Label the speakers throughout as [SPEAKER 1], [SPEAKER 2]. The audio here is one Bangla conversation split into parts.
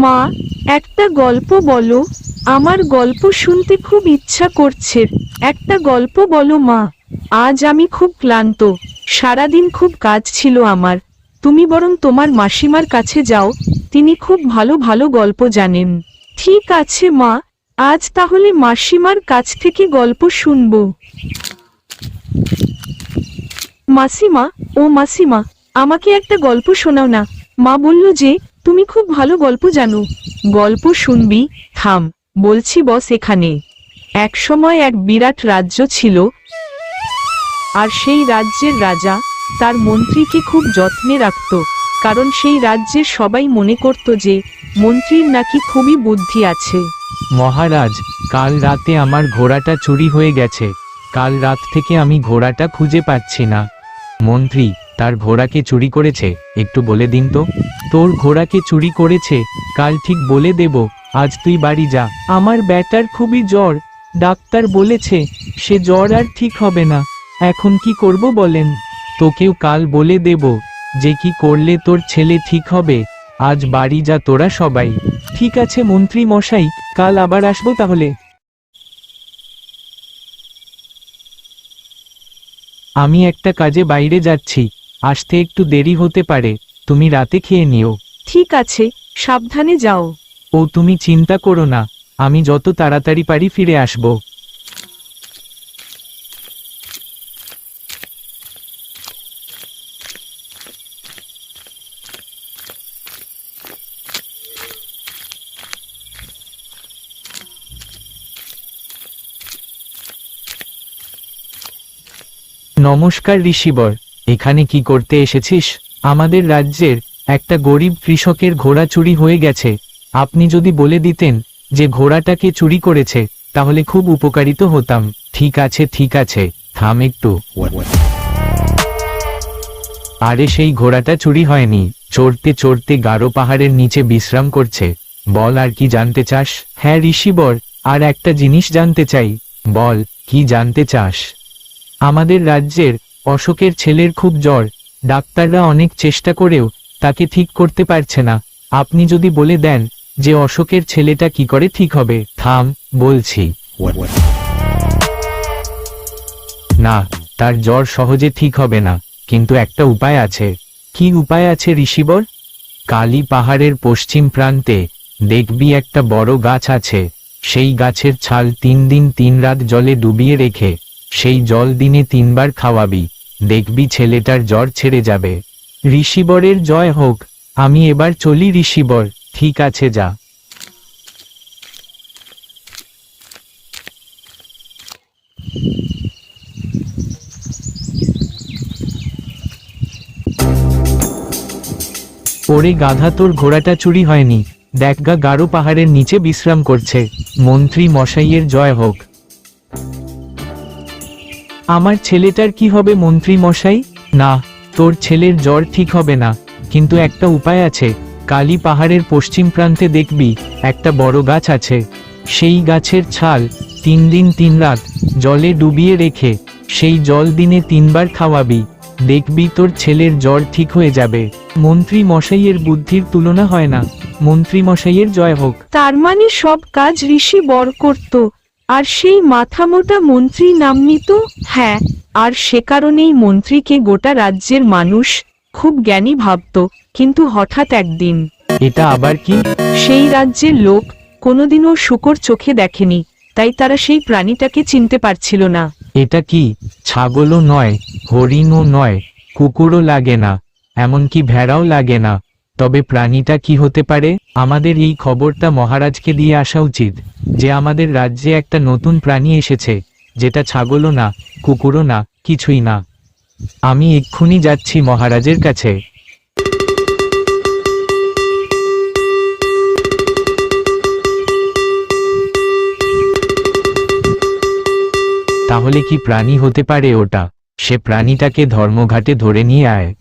[SPEAKER 1] মা, একটা গল্প বলো। আমার গল্প শুনতে খুব ইচ্ছা করছে। একটা গল্প বলো মা। আজ আমি খুব ক্লান্ত, সারাদিন খুব কাজ ছিল আমার। তুমি বরং তোমার মাসিমার কাছে যাও, তিনি খুব ভালো ভালো গল্প জানেন। ঠিক আছে মা, আজ তাহলে মাসিমার কাছ থেকে গল্প শুনবো। মাসিমা, ও মাসিমা, আমাকে একটা গল্প শোনাও না। মা বলল যে তুমি খুব ভালো গল্প জানো। গল্প শুনবি? থাম, বলছি বস এখানে। এক সময় এক বিরাট রাজ্য ছিল, আর সেই রাজ্যের রাজা তার মন্ত্রীকে খুব যত্নে রাখত, কারণ সেই রাজ্যের সবাই মনে করত যে মন্ত্রীর নাকি খুবই বুদ্ধি আছে।
[SPEAKER 2] মহারাজ, কাল রাতে আমার ঘোড়াটা চুরি হয়ে গেছে। কাল রাত থেকে আমি ঘোড়াটা খুঁজে পাচ্ছি না। মন্ত্রী, তার ঘোড়াকে চুরি করেছে? একটু বলে দিন তো। তোর ঘোড়াকে চুরি করেছে? কাল ঠিক বলে দেব। আজ তুই বাড়ি যা। আমার ব্যাটার খুবই জ্বর, ডাক্তার বলেছে সে জ্বর আর ঠিক হবে না। এখন কি করব বলেন? তোকেও কাল বলে দেব যে কি করলে তোর ছেলে ঠিক হবে। আজ বাড়ি যা তোরা সবাই। ঠিক আছে মন্ত্রী মশাই, কাল আবার আসবো তাহলে। আমি একটা কাজে বাইরে যাচ্ছি, আসতে একটু দেরি হতে পারে। তুমি রাতে খেয়ে নিও।
[SPEAKER 1] ঠিক আছে, সাবধানে যাও।
[SPEAKER 2] ও তুমি চিন্তা করো না, আমি যত তাড়াতাড়ি পারি ফিরে আসব। নমস্কার ঋষিবর, এখানে কি করতে এসেছিস? আমাদের রাজ্যের একটা গরিব কৃষকের ঘোড়া চুরি হয়ে গেছে। আপনি যদি বলে দিতেন যে ঘোড়াটাকে চুরি করেছে, তাহলে খুব উপকারিত হতাম। ঠিক আছে, থাম একটু। আরে সেই ঘোড়াটা চুরি হয়নি, চড়তে চড়তে গারো পাহাড়ের নিচে বিশ্রাম করছে। বল আর কি জানতে চাস? হ্যাঁ ঋষিবর, আর একটা জিনিস জানতে চাই। বল, কি জানতে চাস? আমাদের রাজ্যের অশোকের ছেলের খুব জ্বর, ডাক্তাররা অনেক চেষ্টা করেও তাকে ঠিক করতে পারছে না। আপনি যদি বলে দেন যে অশোকের ছেলেটা কি করে ঠিক হবে। থাম, বলছি। না, তার জ্বর সহজে ঠিক হবে না, কিন্তু একটা উপায় আছে। কি উপায় আছে ঋষিবর? কালী পাহাড়ের পশ্চিম প্রান্তে দেখবি একটা বড় গাছ আছে। সেই গাছের ছাল 3 দিন 3 রাত জলে ডুবিয়ে রেখে সেই জল দিনে 3 বার খাওয়াবি, দেখবি ছেলেটার জ্বর ছেড়ে যাবে। ঋষিবরের জয় হোক। আমি এবার চলি ঋষিবর। ঠিক আছে, যা। ওরে গাধা, তোর ঘোড়াটা চুরি হয়নি। দেখ গা, গারো পাহাড়ের নিচে বিশ্রাম করছে। মন্ত্রী মশাইয়ের জয় হোক। আমার ছেলেটার কি হবে মন্ত্রী মশাই? না, তোর ছেলের জ্বর ঠিক হবে না, কিন্তু একটা উপায় আছে। কালী পাহাড়ের পশ্চিম প্রান্তে দেখবি একটা বড় গাছ আছে। সেই গাছের ছাল 3 দিন 3 রাত জলে ডুবিয়ে রেখে সেই জল দিনে 3 বার খাওয়াবি, দেখবি তোর ছেলের জ্বর ঠিক হয়ে যাবে। মন্ত্রী মশাইয়ের বুদ্ধির তুলনা হয় না। মন্ত্রী মশাইয়ের জয় হোক।
[SPEAKER 1] তার মানে সব কাজ ঋষি বর করত, আর সেই মাথামোটা মন্ত্রী নাম নিত। হ্যাঁ, আর সে কারণেই মন্ত্রীকে গোটা রাজ্যের মানুষ খুব জ্ঞানী ভাবত। কিন্তু হঠাৎ একদিন
[SPEAKER 2] এটা আবার কি?
[SPEAKER 1] সেই রাজ্যের লোক কোনোদিনও শূকর চোখে দেখেনি, তাই তারা সেই প্রাণীটাকে চিনতে পারছিল না।
[SPEAKER 2] এটা কি? ছাগলও নয়, হরিণও নয়, কুকুরও লাগে না, এমনকি ভেড়াও লাগে না। তবে প্রাণীটা কি হতে পারে? আমাদের এই খবরটা মহারাজকে দিয়ে আসা উচিত যে আমাদের রাজ্যে একটা নতুন প্রাণী এসেছে, যেটা ছাগলও না, কুকুরও না, কিছুই না। আমি এক্ষুনি যাচ্ছি মহারাজের কাছে। তাহলে কি প্রাণী হতে পারে ওটা? সে প্রাণীটাকে ধর্মঘাটে ধরে নিয়ে আয়।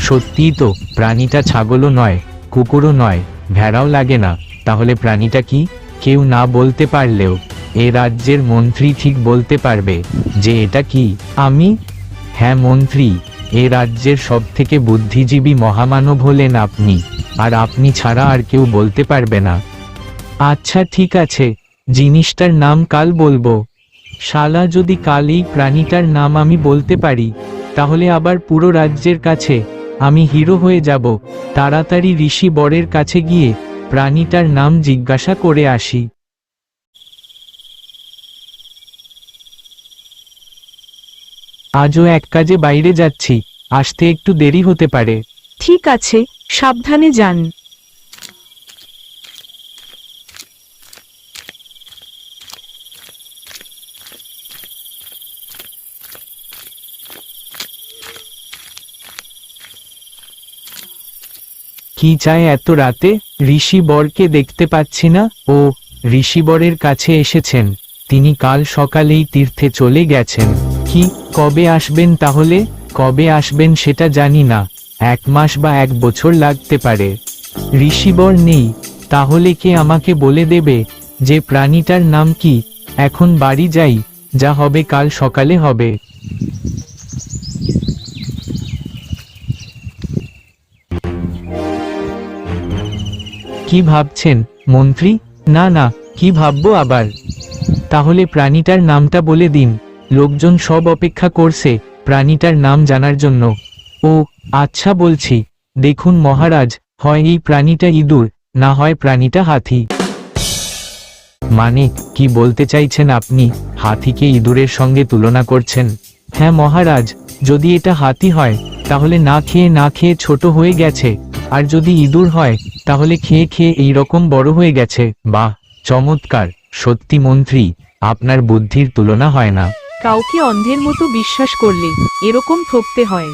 [SPEAKER 2] সত্যিই তো, প্রাণীটা ছাগলও নয়, কুকুরও নয়, ভেড়াও লাগে না। তাহলে প্রাণীটা কি? কেউ না বলতে পারলেও এ রাজ্যের মন্ত্রী ঠিক বলতে পারবে যে এটা কি। আমি? হ্যাঁ মন্ত্রী, এ রাজ্যের সবথেকে বুদ্ধিজীবী মহামানব হলেন আপনি, আর আপনি ছাড়া আর কেউ বলতে পারবে না। আচ্ছা ঠিক আছে, জিনিসটার নাম কাল বলবো। শালা, যদি কাল এই প্রাণীটার নাম আমি বলতে পারি, তাহলে আবার পুরো রাজ্যের কাছে আমি হিরো হয়ে যাব। তাড়াতাড়ি ঋষি বরের কাছে গিয়ে প্রাণীটার নাম জিজ্ঞাসা করে আসি। আজও এক কাজে বাইরে যাচ্ছি, আসতে একটু দেরি হতে পারে।
[SPEAKER 1] ঠিক আছে, সাবধানে যান।
[SPEAKER 2] কি চায় এত রাতে? ঋষি বরকে দেখতে পাচ্ছি না। ও, ঋষি বরের কাছে এসেছেন। তিনি কাল সকালেই তীর্থে চলে গেছেন। কি, কবে আসবেন তাহলে? কবে আসবেন সেটা জানি না, 1 মাস বা 1 বছর লাগতে পারে। ঋষিবর নেই, তাহলে কে আমাকে বলে দেবে যে প্রাণীটার নাম কি? এখন বাড়ি যাই, যা হবে কাল সকালে হবে। কি ভাবছেন মন্ত্রী? না না, কি ভাববো আবার? তাহলে প্রাণীটার নামটা বলে দিন, লোকজন সব অপেক্ষা করছে প্রাণীটার নাম জানার জন্য। ও আচ্ছা বলছি, দেখুন মহারাজ, হয় এই প্রাণীটা ইঁদুর, না হয় প্রাণীটা হাতি। মানে কি বলতে চাইছেন আপনি? হাতিকে ইঁদুরের সঙ্গে তুলনা করছেন? হ্যাঁ মহারাজ, যদি এটা হাতি হয় তাহলে না খেয়ে ছোট হয়ে গেছে, আর যদি ইঁদুর হয় তাহলে খেয়ে খেয়ে এইরকম বড় হয়ে গেছে। বাহ, চমৎকার! সত্যি মন্ত্রী, আপনার বুদ্ধির তুলনা হয় না।
[SPEAKER 1] কাউকে অন্ধের মতো বিশ্বাস করলে এরকম ঠকতে হয়।